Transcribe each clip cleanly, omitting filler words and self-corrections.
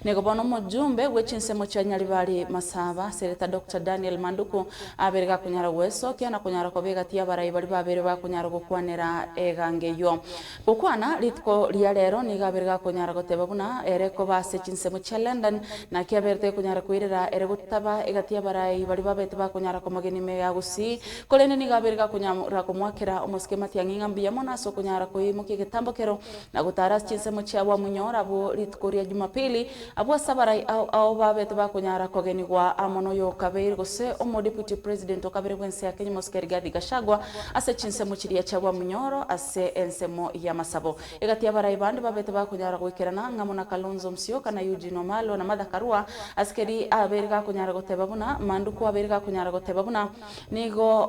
Nigobono mujumbe wechinsemo cha Nyaribari Masaba Sereta Dr. Daniel Manduku aberega kunyara gweso kiana kunyara kobegatia barayi bari babere ba kunyara gukwanera egangeyo gukwana litko ria rero nigaberega kunyara goteba buna ereko base chinsemo cha London na kiaberte kunyara kwirira ere gutaba egatia barayi bari babete ba kunyara komageni me yagusi kolene nigaberega kunyara komwakera omoskema tianginga mbia mona so kunyara koimuki getambokero na gutaras chinsemo cha wa munyora bo litko ria Jumapili abwa sabarai au babete ba kunyara kogeni gwa amono yo kabere gose omo deputy president okabere bwense ya Kenya Mosque Rigathi Gachagua ase chinsemo chiria chabwa munyoro ase ensemo ya Masabo egatia barai bandi babete ba kunyara gwikerana ngamona Kalonzo Musyoka na Eugene Wamalwa na Martha Karua askeri aberega kunyara goteba buna Manduku aberega kunyara goteba buna nigo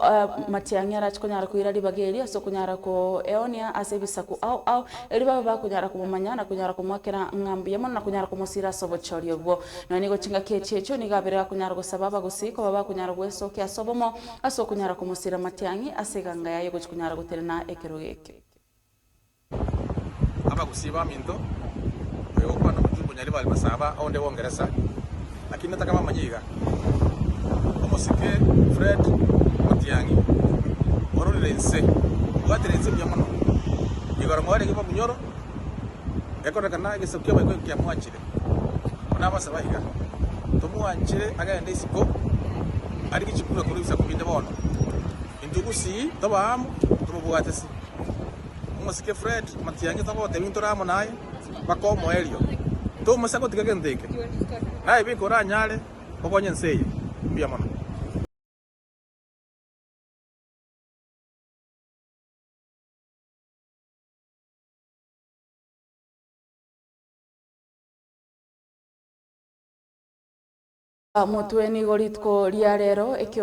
matiangera kunyara kuira libageri aso kunyara ko eonia ase bisaku au eriba ba kunyara kumanya na kunyara kumwakera ngambi yamona na kunyara kumusira sobochorio gwo no nigo chinga kechecho nigaberega kunyara gusababa gusiko baba kunyara gweso kya sobomo aso kunyara kumusira matiangi aseganga yayo kunyara guterena ekerogeke aba gusiba minto yo kwa no mujumbe Nyaribari Masaba onde wongereza lakini nataka mama nyiga omosike Fred Matiangi ororense waterense byamono igoro mware gipa munyoro ekorekana igisokyo bako kya mwachire onabasaba higa tumuanchire agende isiko ari kichikura kuri bisa kubinde bono intugusi tobamu tumubwatesi umusike Fred Matiangi tabote bintoramo naye bakomo elio tumusako tikagendeke naye bikora nyale obonye nseye byamono mutwe ni goritko ria rero ekyo